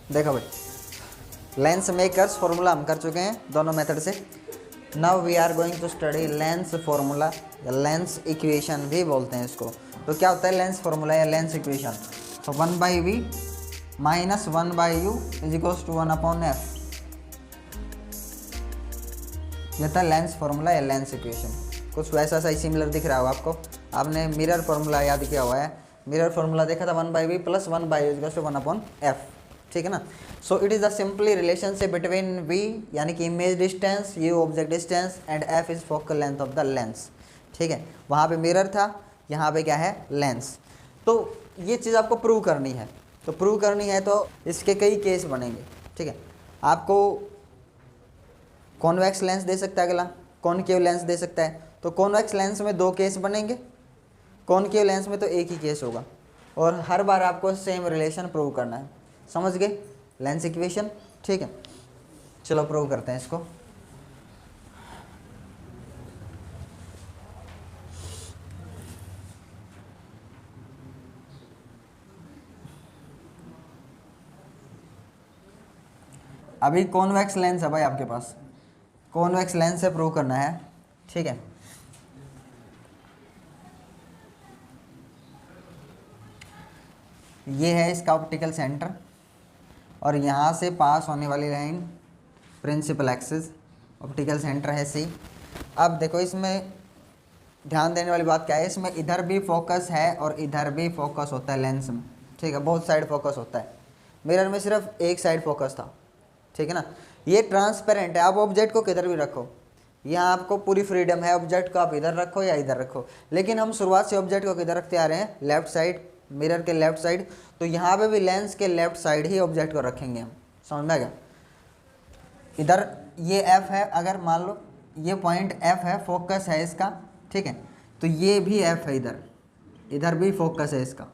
देखो भाई, lens makers formula हम कर चुके हैं दोनों मेथड से। Now we are going to study lens formula या लेंस इक्वेशन भी बोलते हैं इसको। तो क्या होता है लेंस फॉर्मूला या लेंस इक्वेशन? तो 1/v minus 1/u is equals to 1/f, ये था लेंस फॉर्मूला या लेंस इक्वेशन। कुछ वैसा सा ही सिमिलर दिख रहा होगा आपको। आपने मिरर फॉर्मूला याद किया हुआ है, मिरर फॉर्मूला देखा था 1/v plus 1/u is equals to 1/f, ठीक है ना। So it is the simply relationship between v यानी कि image distance, u object distance and f is focal length of the lens, ठीक है। वहाँ पे मिरर था, यहाँ पे क्या है लेंस। तो ये चीज़ आपको प्रूव करनी है। तो प्रूव करनी है तो इसके कई केस बनेंगे, ठीक है। आपको कॉन्वेक्स लेंस दे सकता है, अगला कॉनकेव लेंस दे सकता है। तो कॉन्वेक्स लेंस में 2 केस बनेंगे, कॉनकेव लेंस में तो एक ही केस होगा, और हर बार आपको सेम रिलेशन प्रूव करना है। समझ गए लेंस इक्वेशन, ठीक है। चलो प्रूव करते हैं इसको। अभी कॉन्वेक्स लेंस है भाई आपके पास, कॉन्वेक्स लेंस से प्रूव करना है, ठीक है। ये है इसका ऑप्टिकल सेंटर, और यहाँ से पास होने वाली line principal axis, optical centre है सी। अब देखो इसमें ध्यान देने वाली बात क्या है, इसमें इधर भी फोकस है और इधर भी फोकस होता है लेंस में, ठीक है। बोथ साइड फोकस होता है। मिरर में सिर्फ एक साइड फोकस था, ठीक है ना। ये ट्रांसपेरेंट है, आप ऑब्जेक्ट को किधर भी रखो, यहाँ आपको पूरी फ्रीडम है, ऑब्जेक्ट को आप इधर रखो या इधर रखो। लेकिन हम शुरुआत से ऑब्जेक्ट को किधर रखते आ रहे हैं, लेफ्ट साइड, मिरर के लेफ्ट साइड। तो यहाँ पे भी लेंस के लेफ्ट साइड ही ऑब्जेक्ट को रखेंगे हम, समझ में आ गया। इधर ये F है, अगर मान लो ये पॉइंट F है, फोकस है इसका, ठीक है। तो ये भी F है, इधर इधर भी फोकस है इसका।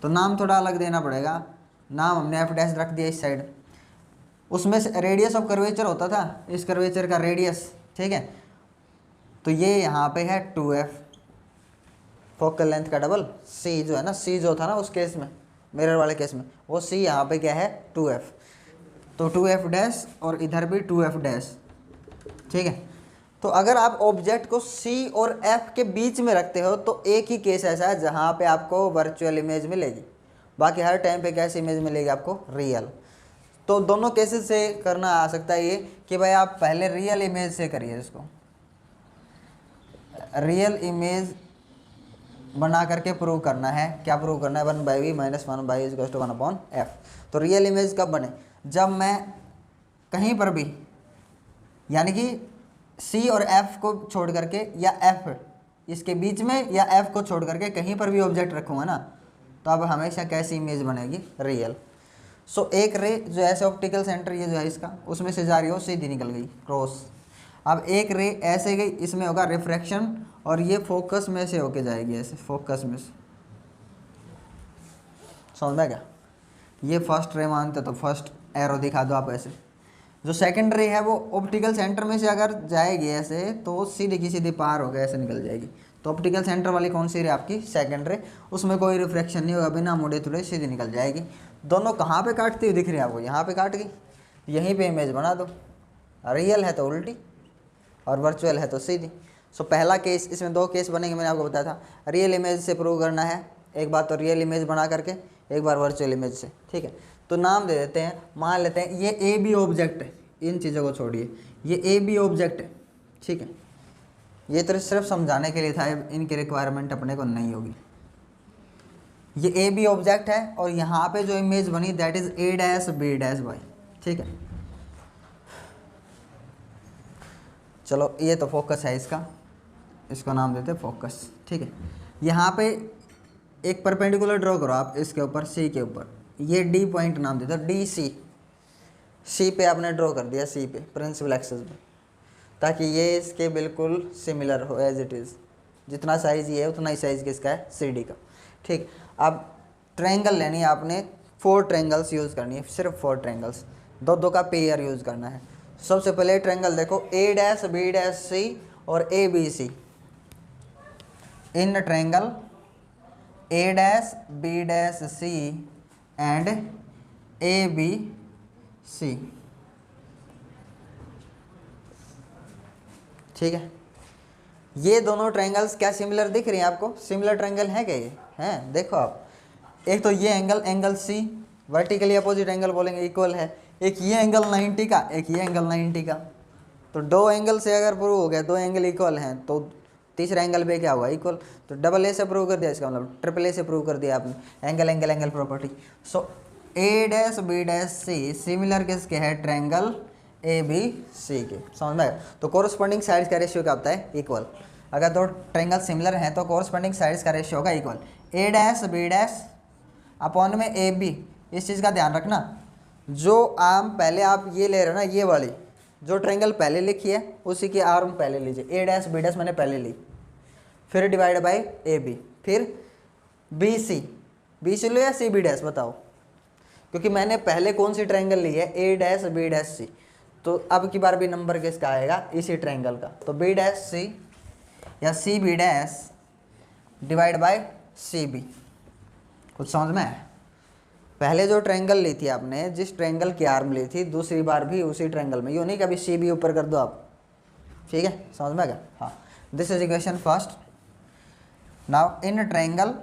तो नाम थोड़ा अलग देना पड़ेगा, नाम हमने F' रख दिया इस साइड। उसमें से रेडियस ऑफ कर्वेचर होता था, इस कर्वेचर का रेडियस, ठीक है। तो ये यहाँ पे है 2f, फोकल लेंथ का डबल c जो है ना, c जो था ना उस केस में, मिरर वाले केस में, वो c यहाँ पे क्या है 2f। तो 2f' और इधर भी 2f', ठीक है। तो अगर आप ऑब्जेक्ट को c और f के बीच में रखते हो तो एक ही केस ऐसा है जहाँ पे आपको वर्चुअल इमेज मिलेगी, बाकी हर टाइम पे कैसी इमेज मिलेगी आपको, रियल। तो दोनों केसेस से करना आ सकता है ये कि भाई आप पहले रियल इमेज से करिए इसको, रियल इमेज बना करके प्रूव करना है। क्या प्रूव करना है, 1/v minus 1/u is equals to 1/f। तो रियल इमेज कब बने, जब मैं कहीं पर भी यानी कि c और f को छोड़ करके, या f इसके बीच में या f को छोड़ करके कहीं पर भी ऑब्जेक्ट रखूँगा ना, तो अब हमेशा कैसी इमेज बनेगी, रियल। सो एक रे जो ऐसे ऑप्टिकल सेंटर ये जो है इसका, उसमें से जा रही हो, सीधी निकल गई क्रॉस। अब एक रे ऐसे गई, इसमें होगा रिफ्रैक्शन, और ये फोकस में से होके जाएगी ऐसे, फोकस में से, समझ में क्या। ये फर्स्ट रे मानते तो फर्स्ट एरो दिखा दो आप ऐसे। जो सेकंड रे है वो ऑप्टिकल सेंटर में से अगर जाएगी ऐसे, तो सीधी की सीधी पार होकर ऐसे निकल जाएगी। तो ऑप्टिकल सेंटर वाली कौन सी रे आपकी, सेकंड रे, उसमें कोई रिफ्रैक्शन नहीं होगा, बिना मुड़े तुड़े सीधी निकल जाएगी। दोनों कहाँ पे काटती हुई दिख रही है आपको, यहाँ पे काट गई, यहीं पे इमेज बना दो। रियल है तो उल्टी और वर्चुअल है तो सीधी। सो पहला केस, इसमें 2 केस बनेंगे, मैंने आपको बताया था। रियल इमेज से प्रूव करना है, एक बार तो रियल इमेज बना करके, एक बार वर्चुअल इमेज से, ठीक है। तो नाम दे देते हैं, मान लेते हैं ये ए बी ऑब्जेक्ट है, इन चीज़ों को छोड़िए, ये ए बी ऑब्जेक्ट है, ठीक है। ये तो सिर्फ समझाने के लिए था, इनकी रिक्वायरमेंट अपने को नहीं होगी। ये ए बी ऑब्जेक्ट है, और यहाँ पे जो इमेज बनी दैट इज A' B' भाई, ठीक है। चलो ये तो फोकस है इसका, इसको नाम देते हैं फोकस, ठीक है। यहाँ पे एक परपेंडिकुलर ड्रॉ करो आप इसके ऊपर, सी के ऊपर, ये डी पॉइंट नाम देते हो, डी सी पे आपने ड्रॉ कर दिया, सी पे प्रिंसिपल एक्सिस पे, ताकि ये इसके बिल्कुल सिमिलर हो एज इट इज़। जितना साइज़ ये है उतना ही साइज़ किसका है, सी डी का, ठीक। अब ट्रायंगल लेनी है आपने, 4 ट्रायंगल्स यूज़ करनी है, सिर्फ 4 ट्रायंगल्स, 2-2 का पेयर यूज़ करना है। सबसे पहले ट्रायंगल देखो, A', B', C और ABC। In triangle A', B', C and A B C. ठीक है, ये दोनों ट्रायंगल्स क्या सिमिलर दिख रही हैं आपको? सिमिलर ट्रायंगल है क्या ये? हैं, देखो आप, एक तो ये angle, angle C vertically opposite angle बोलेंगे इक्वल है, एक ये एंगल 90 का, एक ये एंगल 90 का। तो दो एंगल से अगर प्रूव हो गया, दो एंगल इक्वल हैं, तो तीसरा एंगल भी क्या हुआ? इक्वल। तो डबल ए से प्रूव कर दिया, इसका मतलब ट्रिपल ए से प्रूव कर दिया आपने, angle angle angle property. So A dash B dash C similar किसके है? ट्रायंगल ए बी सी के। समझ में आया? तो कोरस्पॉन्डिंग साइड्स का रेशियो क्या होता है? इक्वल। अगर दो ट्रायंगल सिमिलर हैं तो कोरस्पॉन्डिंग साइड्स का रेशियो होगा इक्वल। ए डैश बी डैश अपॉन में ए बी। इस चीज़ का ध्यान रखना, जो आर्म पहले आप ये ले रहे हो ना, ये वाली जो ट्रायंगल पहले लिखी है उसी की आर्म पहले लीजिए। ए डैश बी डैश मैंने पहले ली, फिर डिवाइड बाय ए बी, फिर बी सी। बी सी लो या सी बी डैश बताओ, क्योंकि मैंने पहले कौन सी ट्रायंगल ली है? ए डैश बी डैश सी। तो अब की बार भी नंबर किसका आएगा? इसी ट्रायंगल का। तो बी डैश सी या C B dash divide by C B. कुछ समझ में आया? पहले जो ट्रायंगल ली थी आपने, जिस ट्रायंगल की आर्म ली थी, दूसरी बार भी उसी ट्रायंगल में, यूँ नहीं कभी सी बी ऊपर कर दो आप। ठीक है, समझ में आ गया? हाँ, this is equation first. Now in triangle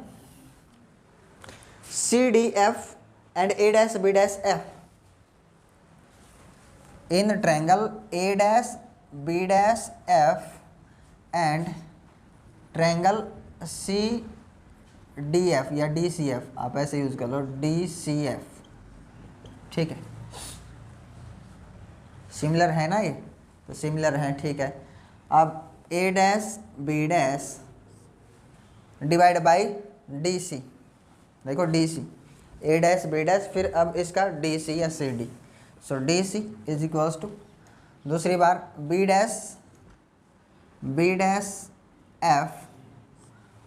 C D F and A dash B dash F, in triangle A dash B dash F and triangle C D F या डी सी एफ, आप ऐसे use कर लो, D C F. ठीक है, similar है ना ये? तो सिमिलर है, ठीक है। अब A dash B dash divide by D C, देखो D C, A dash B dash, फिर अब इसका डी सी या C D. So D C is equals to, दूसरी बार बी डैश एफ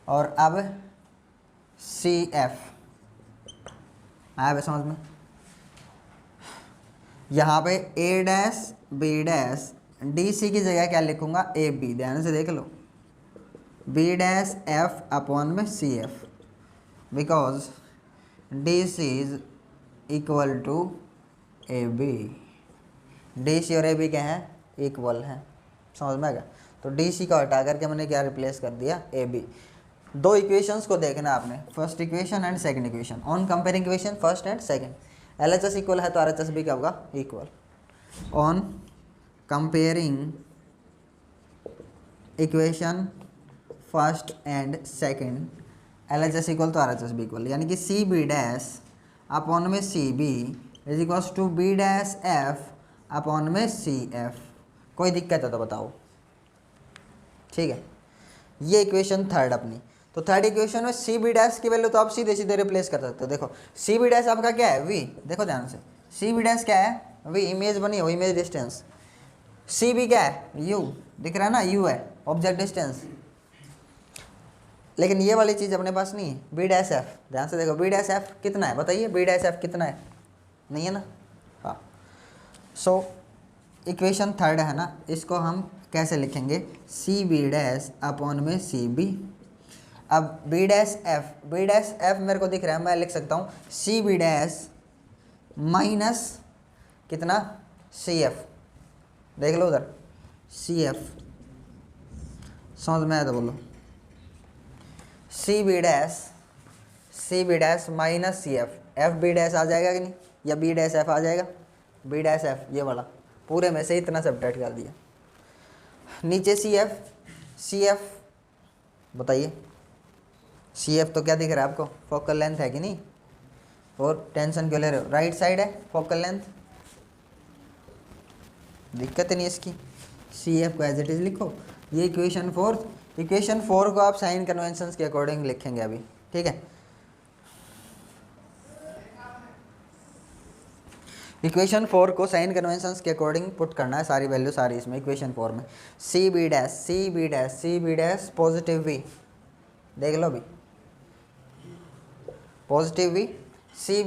और अब सी एफ। आया समझ में? यहाँ पे A dash B dash, D C की जगह क्या लिखूंगा? A B. ध्यान से देख लो, बी डैश एफ अपॉन में C F, because D C is equal to A B. D C और ए बी क्या है? इक्वल है। समझ में आ गया? तो डी सी का हटा करके मैंने क्या रिप्लेस कर दिया? A B. दो इक्वेशंस को देखना आपने, first equation and second equation. On comparing equation first and second, L H S equal है तो आर एच एस भी क्या होगा? Equal. On comparing equation first and second, L H S equal तो आर एच एस भी equal, यानी कि C B dash upon में C B is equals to B dash F upon में C F. कोई दिक्कत है तो बताओ? ठीक है, ये इक्वेशन थर्ड अपनी। तो थर्ड इक्वेशन में सी बी डैश की वैल्यू तो आप सीधे सीधे रिप्लेस कर सकते हो। देखो सी बी डैश आपका क्या है? वी। देखो ध्यान से, सी बी डैश क्या है? वी, इमेज बनी हो, इमेज डिस्टेंस। सी बी क्या है? यू, दिख रहा है ना, यू है ऑब्जेक्ट डिस्टेंस। लेकिन ये वाली चीज़ अपने पास नहीं है, बी डैश एफ। ध्यान से देखो, बी डैश एफ कितना है बताइए? बी डैश एफ कितना है? नहीं है ना? हाँ। सो इक्वेशन थर्ड है ना, इसको हम कैसे लिखेंगे? सी बी डैश अपॉन में सी बी। अब बी डैश एफ मेरे को दिख रहा है, मैं लिख सकता हूँ सी बी डैश माइनस कितना? C F. देख लो उधर, सी एफ। समझ में आया तो बोलो। C B dash minus C F. F B dash आ जाएगा कि नहीं? या बी डैश एफ आ जाएगा? बी डैश एफ ये वाला, पूरे में से इतना सब्ट्रैक्ट कर दिया। नीचे सी एफ बताइए, सी एफ तो क्या दिख रहा है आपको? फोकल लेंथ है कि नहीं? और टेंशन क्यों ले रहे हो? राइट साइड है फोकल लेंथ, दिक्कत नहीं इसकी। सी एफ को एज इट इज लिखो। ये इक्वेशन फोर्थ। इक्वेशन 4 को आप साइन कन्वेंशंस के अकॉर्डिंग लिखेंगे अभी, ठीक है? इक्वेशन 4 को साइन कन्वेंशंस के अकॉर्डिंग पुट करना है, सारी वैल्यू सारी इसमें इक्वेशन 4 में। C B dash positive V, देख लो भी, पॉजिटिव वी। सी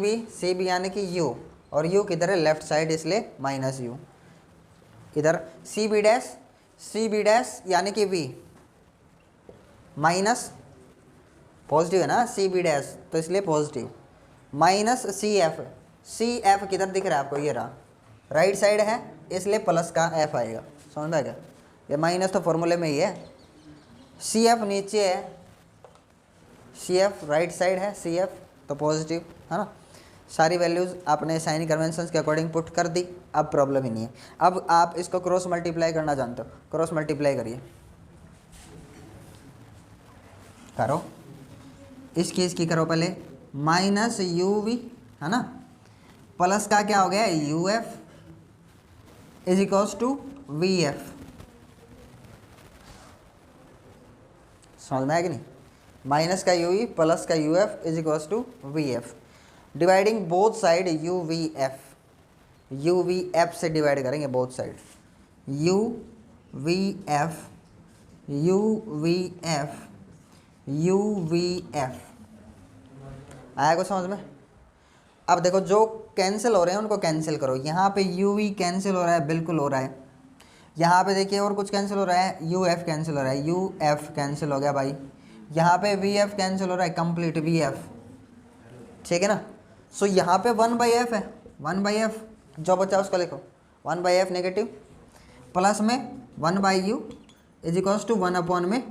बी यानी कि यू, और यू किधर है? लेफ्ट साइड, इसलिए माइनस यू। इधर सी बी डैश यानी कि वी माइनस, पॉजिटिव है ना सी बी डैश, तो इसलिए positive, minus C F C F किधर दिख रहा है आपको, ये रहा, राइट साइड है इसलिए प्लस का एफ आएगा, समझ में आएगा। ये माइनस तो फॉर्मूले में ही है। सी एफ नीचे है, सी एफ राइट साइड है, सी एफ तो पॉजिटिव है ना। सारी वैल्यूज़ आपने साइन कन्वेंशंस के अकॉर्डिंग पुट कर दी, अब प्रॉब्लम ही नहीं है। अब आप इसको क्रॉस मल्टीप्लाई करना जानते हो, क्रॉस मल्टीप्लाई करिए, करो, इसकी करो पहले, माइनस यू वी है ना, प्लस का क्या हो गया U F is equals to V F, समझ में आया कि नहीं। माइनस का यू ई प्लस का U F is equals to V F, dividing both side U V F, U V F से डिवाइड करेंगे both side, U V F, U V F, U V F, आया कुछ समझ में। अब देखो जो कैंसिल हो रहे हैं उनको कैंसिल करो, यहाँ पे यू वी कैंसिल हो रहा है, बिल्कुल हो रहा है। यहाँ पे देखिए और कुछ कैंसिल हो रहा है, यू एफ कैंसिल हो रहा है, यू एफ कैंसिल हो गया भाई। यहाँ पे वी एफ कैंसिल हो रहा है, कंप्लीट वी एफ, ठीक है ना। सो यहाँ पे 1/f है, 1/f जो बचा उसको लिखो, 1/f नेगेटिव, प्लस में 1/u इज इक्वल्स टू 1 में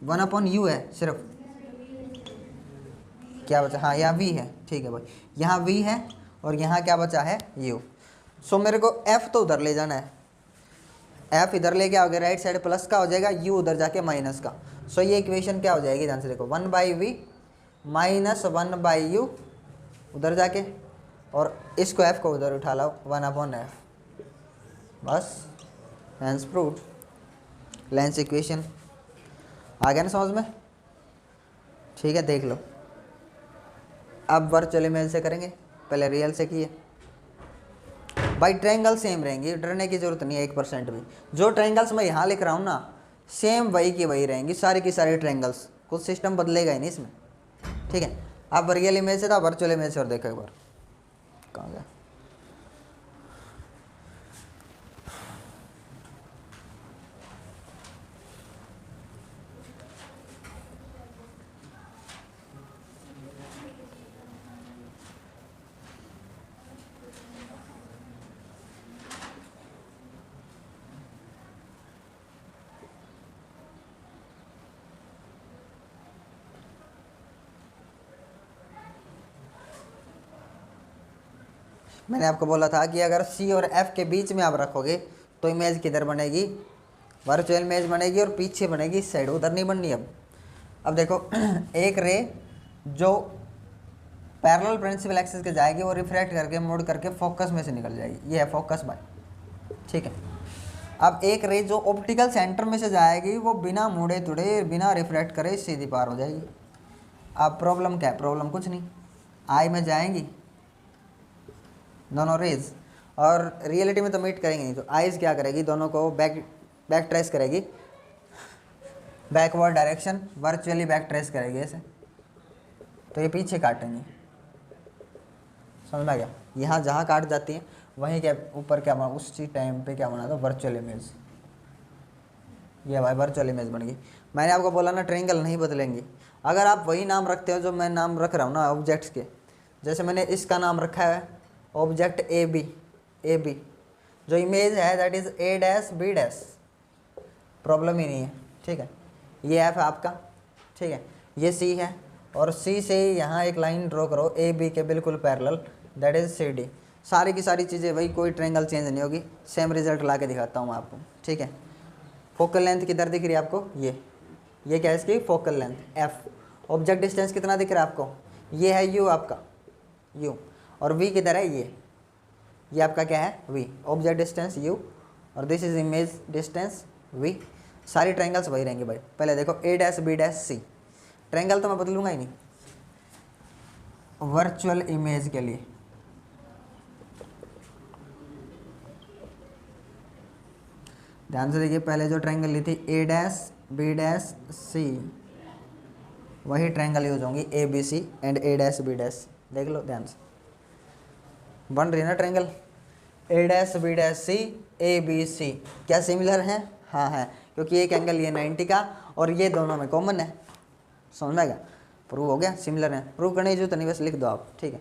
1/u है सिर्फ, क्या बचा, हाँ यहाँ v है, ठीक है भाई, यहाँ v है और यहाँ क्या बचा है u। सो मेरे को f तो उधर ले जाना है, f इधर ले क्या हो गया, राइट साइड प्लस का हो जाएगा, u उधर जाके माइनस का। सो ये इक्वेशन क्या हो जाएगी, ध्यान से देखो, 1/v माइनस 1/u उधर जाके, और इसको f को उधर उठा लाओ 1/f, बस हेंस प्रूव्ड, लेंस इक्वेशन आ गया ना समझ में, ठीक है। देख लो अब वर्चुअल इमेज से करेंगे, पहले रियल से किए भाई। ट्रायंगल सेम रहेंगी, डरने की जरूरत नहीं है 1% भी। जो ट्रायंगल्स मैं यहाँ लिख रहा हूँ ना, सेम वही की वही रहेंगी, सारी की सारी ट्रायंगल्स, कुछ सिस्टम बदलेगा ही नहीं इसमें, ठीक है। अब रियल इमेज से था वर्चुअल इमेज से और देखो एक बार, कहाँ गया, मैंने आपको बोला था कि अगर C और F के बीच में आप रखोगे तो इमेज किधर बनेगी, वर्चुअल इमेज बनेगी और पीछे बनेगी इस साइड, उधर नहीं बननी। अब देखो एक रे जो पैरेलल प्रिंसिपल एक्सिस के जाएगी वो रिफ्रैक्ट करके मोड़ करके फोकस में से निकल जाएगी, ये है फोकस बाय, ठीक है। अब एक रे जो ऑप्टिकल सेंटर में से जाएगी वो बिना मुड़े तुड़े बिना रिफ्रैक्ट करे सीधी पार हो जाएगी। अब प्रॉब्लम क्या है, प्रॉब्लम कुछ नहीं, आई में जाएंगी दोनों रेज और रियलिटी में तो मीट करेंगे नहीं, तो आइज क्या करेगी, दोनों को बैक ट्रेस करेगी, backward direction virtually back trace करेगी ऐसे, तो ये पीछे काटेंगे, समझ में आ गया। यहाँ जहाँ काट जाती है वहीं क्या ऊपर क्या बना, उसी टाइम पे क्या बना था वर्चुअल इमेज, ये भाई वर्चुअल इमेज बन गई। मैंने आपको बोला ना ट्रायंगल नहीं बदलेंगे, अगर आप वही नाम रखते हो जो मैं नाम रख रहा हूँ ना ऑब्जेक्ट्स के, जैसे मैंने इसका नाम रखा है ऑब्जेक्ट ए बी, जो इमेज है that is A dash B dash, problem ही नहीं है, ठीक है। ये F है आपका, ठीक है, ये C है और C से यहाँ एक लाइन ड्रॉ करो AB के बिल्कुल पैरेलल, दैट इज CD। सारी की सारी चीज़ें वही, कोई ट्रायंगल चेंज नहीं होगी, सेम रिजल्ट ला के दिखाता हूँ मैं आपको, ठीक है। फोकल लेंथ किधर दिख रही है आपको, ये क्या है इसकी focal length F। Object distance कितना दिख रहा है आपको, ये है U आपका, U, और V किधर है, ये आपका क्या है V, ऑब्जेक्ट डिस्टेंस U और this is image distance V। सारी ट्रायंगल्स वही रहेंगे भाई। पहले देखो A dash B dash C, triangle तो मैं बदलूंगा ही नहीं वर्चुअल इमेज के लिए। ध्यान से देखिए, पहले जो ट्रायंगल ली थी A dash B dash C, वही ट्रायंगल यूज होंगी ABC and A dash B dash. देख लो ध्यान से, बन रही है ना triangle A dash B dash C ABC, क्या सिमिलर है, हाँ है, क्योंकि एक एंगल ये 90 का और ये दोनों में कॉमन है, समझ में आएगा, प्रूव हो गया सिमिलर है। प्रूव करने की जरूरत नहीं, बस लिख दो आप, ठीक है।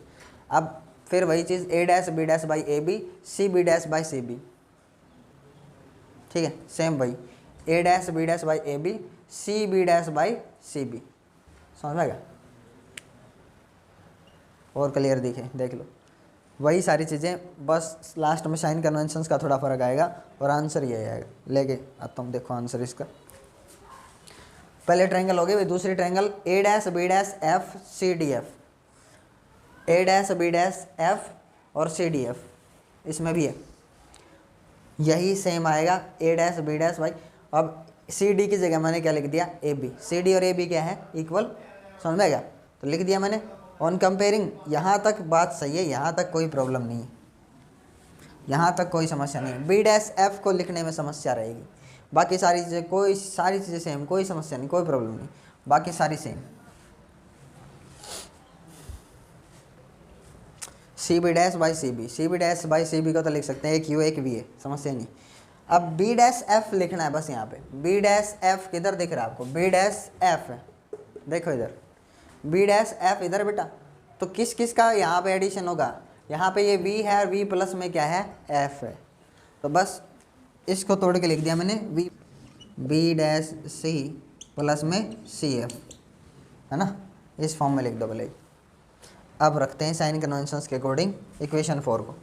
अब फिर वही चीज़ A dash B dash by A B, C B dash by C B, ठीक है, सेम वही A dash B dash by A B, C B dash by C B. समझ में आएगा? और क्लियर दिखे, देख लो वही सारी चीज़ें, बस लास्ट में साइन कन्वेंशंस का थोड़ा फर्क आएगा और आंसर ये आएगा। लेके अब तुम देखो आंसर इसका। पहले ट्रायंगल हो गई भाई, दूसरी triangle A dash B dash F C D F, A dash B dash F और सी डी एफ, इसमें भी है यही सेम आएगा, ए डैश बी डैश भाई। अब सी डी की जगह मैंने क्या लिख दिया, ए बी। सी डी और ए बी क्या है, इक्वल। समझ में आएगा? तो लिख दिया मैंने ऑन कंपेयरिंग। यहाँ तक बात सही है, यहाँ तक कोई प्रॉब्लम नहीं है, यहाँ तक कोई समस्या नहीं है। बी डैश एफ को लिखने में समस्या रहेगी, बाकी सारी चीज़ें सारी चीज़ें सेम, कोई समस्या नहीं, कोई प्रॉब्लम नहीं, बाकी सारी same. C B dash by C B, C B dash by C B को तो लिख सकते हैं, एक यू एक वी है, समस्या नहीं। अब बी डैश एफ लिखना है बस यहाँ पे। बी डैश एफ किधर दिख रहा है आपको, बी डैश एफ है, देखो इधर बी डैश एफ इधर बेटा। तो किस किस का यहाँ पे एडिशन होगा, यहाँ पे ये वी है और वी प्लस में क्या है, एफ है। तो बस इसको तोड़ के लिख दिया मैंने, V B dash C plus में सी एफ, है ना, इस फॉर्म में लिख दो भले। अब रखते हैं साइन कन्वेंशंस के अकॉर्डिंग इक्वेशन 4 को।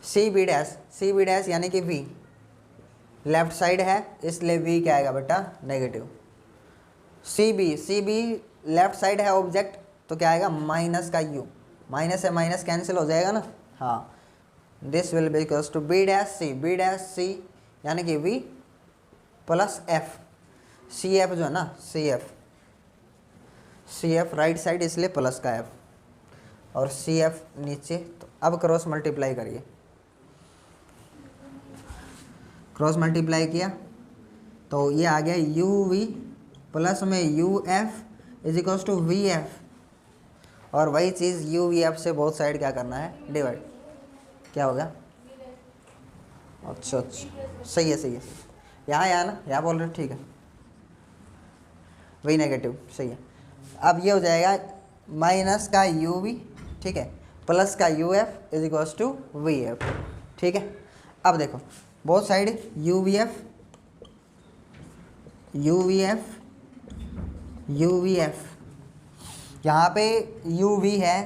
सी बी डैश यानी कि वी लेफ्ट साइड है, इसलिए वी क्या आएगा बेटा, negative. C B left side है ऑब्जेक्ट, तो क्या आएगा, माइनस का यू, माइनस से माइनस कैंसिल हो जाएगा ना, हाँ। This will be equals to B dash C यानी कि V plus F, C F जो है ना, सी एफ राइट साइड इसलिए प्लस का एफ, और सी एफ नीचे। तो अब क्रॉस मल्टीप्लाई करिए, क्रॉस मल्टीप्लाई किया तो ये आ गया यू वी प्लस में U F is equals to V F, और वही चीज़ यू वी एफ से बोथ साइड क्या करना है, डिवाइड। क्या होगा, अच्छा सही है, यहाँ ना, यहाँ बोल रहे हो, ठीक है, वही नेगेटिव, सही है। अब ये हो जाएगा माइनस का यू वी, ठीक है, प्लस का U F is equals to V F, ठीक है। अब देखो both side U V F यहाँ पे यू वी है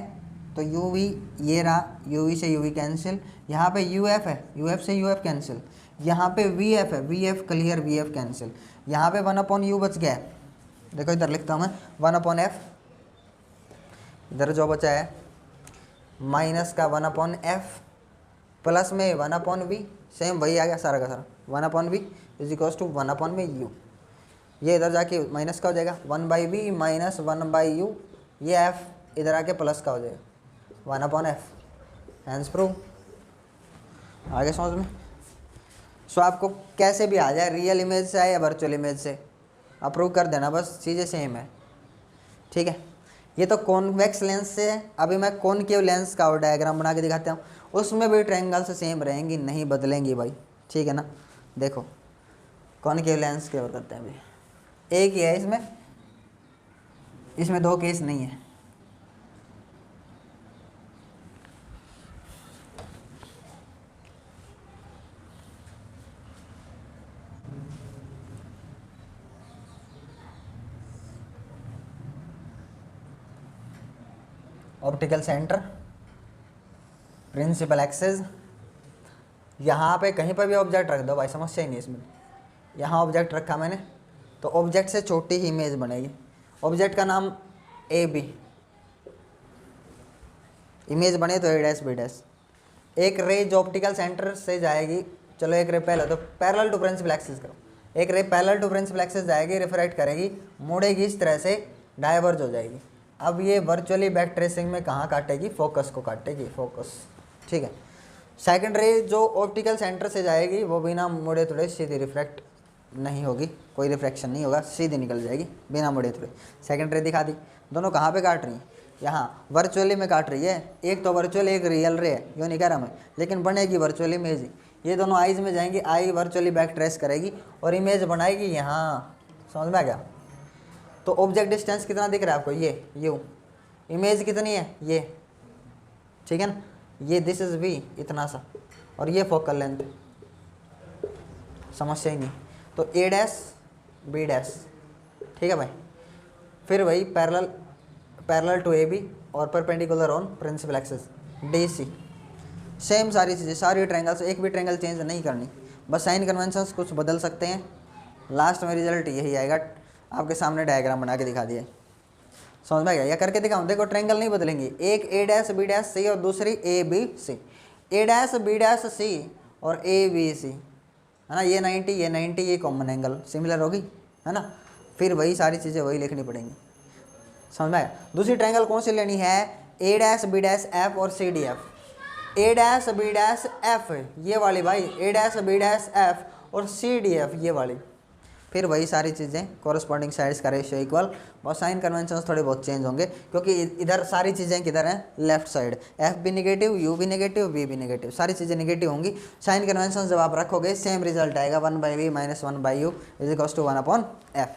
तो यू वी ये रहा, यू वी से यू वी कैंसिल, यहाँ पे यू एफ है, यू एफ से यू एफ कैंसिल, यहाँ पे वी एफ है, V F clear, V F cancel, यहाँ पे 1/u बच गया है। देखो इधर लिखता हूँ मैं 1/f, इधर जो बचा है माइनस का 1/f प्लस में 1/v, सेम वही आ गया सारा का सारा, 1/v is equals to 1/u। ये इधर जाके माइनस का हो जाएगा, 1/v माइनस 1/u, ये f इधर आके प्लस का हो जाएगा, 1/f। Hence prove. आगे समझ में। सो आपको कैसे भी आ जाए, रियल इमेज से आए या वर्चुअल इमेज से, अप्रूव कर देना, बस चीज़ें सेम है, ठीक है। ये तो कॉन्वेक्स लेंस से है, अभी मैं कॉनकेव लेंस का और डायग्राम बना के दिखाता हूँ, उसमें भी ट्रायंगल से सेम रहेंगी, नहीं बदलेंगी भाई, ठीक है ना। देखो कॉनकेव लेंस के और करते हैं अभी, एक ही है इसमें दो केस नहीं है। ऑप्टिकल सेंटर, प्रिंसिपल एक्सेस, यहाँ पे कहीं पर भी ऑब्जेक्ट रख दो भाई, समस्या ही नहीं इसमें। यहाँ ऑब्जेक्ट रखा मैंने, तो ऑब्जेक्ट से छोटी ही इमेज बनेगी। ऑब्जेक्ट का नाम ए बी, इमेज बने तो ए डैश बी डैश। एक रे जो ऑप्टिकल सेंटर से जाएगी, चलो एक रे पहले तो पैरेलल टू प्रिंसिपल एक्सिस करो, एक ray parallel to principal axis जाएगी, रिफ्रैक्ट करेगी, मुड़ेगी इस तरह से, डाइवर्ज हो जाएगी। अब ये वर्चुअली बैक ट्रेसिंग में कहाँ काटेगी, फोकस को काटेगी, फोकस, ठीक है। सेकंड रे जो ऑप्टिकल सेंटर से जाएगी वो बिना मुड़े तुड़े सीधी रिफ्रैक्ट नहीं होगी, कोई रिफ्रैक्शन नहीं होगा, सीधी निकल जाएगी बिना मुड़े तुड़े। सेकंड रे दिखा दी, दोनों कहाँ पे काट रही हैं, यहाँ वर्चुअली में काट रही है। एक तो वर्चुअल एक रियल रे है, यो नहीं कह रहा मैं, लेकिन बनेगी वर्चुअली इमेज ही। ये दोनों आईज में जाएंगी, आई वर्चुअली बैक ट्रेस करेगी और इमेज बनाएगी यहाँ, समझ में आ गया। तो ऑब्जेक्ट डिस्टेंस कितना दिख रहा है आपको, ये यू, इमेज कितनी है ये, ठीक है ना। ये दिस इज वी इतना सा, और ये फोकल लेंथ, समस्या ही नहीं। तो ए डैश बी डैश, ठीक है भाई। फिर वही पैरेलल टू ए बी और perpendicular on principal axis D C. Same सारी चीज़ें, सारी ट्रायंगल्स, एक भी ट्रायंगल चेंज नहीं करनी, बस साइन कन्वेंशंस कुछ बदल सकते हैं। लास्ट में रिजल्ट यही आएगा। आपके सामने डायग्राम बना के दिखा दिया, समझ में आ गया? या करके दिखाऊं, देखो ट्रायंगल नहीं बदलेंगे, एक A dash B dash C और दूसरी A B C. A dash B dash C और ए बी सी, है ना, ये 90 ये कॉमन एंगल सिमिलर होगी, है ना। फिर वही सारी चीज़ें वही लिखनी पड़ेंगी, समझ में आया? दूसरी ट्रायंगल कौन सी लेनी है? ए डैश बी डैश एफ और C D F. A dash B dash F ये वाली भाई, ए डैश बी डैश एफ और सी डी एफ ये वाली। फिर वही सारी चीज़ें, कोरस्पॉन्डिंग साइड्स का रेशियो इक्वल, और साइन कन्वेंशंस थोड़े बहुत चेंज होंगे क्योंकि इधर सारी चीज़ें किधर हैं, लेफ्ट साइड। एफ भी नेगेटिव, यू भी नेगेटिव, वी भी नेगेटिव, सारी चीज़ें नेगेटिव होंगी। साइन कन्वेंशंस जब आप रखोगे सेम रिजल्ट आएगा, 1/v - 1/u = 1/f।